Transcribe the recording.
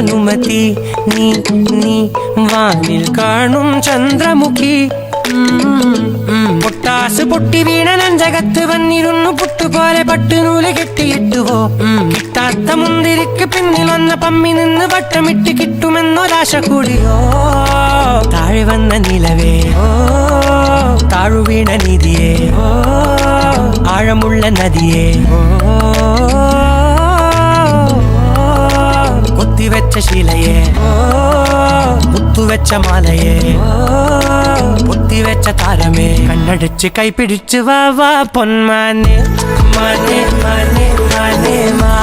അനുമതി നീ നീ വാനിൽ കാണും ചന്ദ്രമുഖി പൊട്ടാസ് പൊട്ടി വീണ നെഞ്ചകത്ത് വന്നിരുന്നു പുട്ടുപോലെ പട്ടുനൂല് കെട്ടിയിട്ടുവോ കിട്ടാത്ത മുന്തിരിക്ക് പിന്നിൽ വന്ന പമ്മി നിന്ന് വട്ടമിട്ട് കിട്ടുമെന്നൊരാശ കൂടിയോ താഴെ വന്ന നിലവേ താഴുവീണ നിധിയേ ആഴമുള്ള നദിയേ കൊത്തിവെച്ച ശിലയേ മുത്തുവെച്ച മാലയേ പൊത്തിവെച്ച താരമേ കണ്ണടിച്ച് കൈപിടിച്ച് വാ വാ പൊന്മാനെ മാനേ മാനേ മാനേ മാ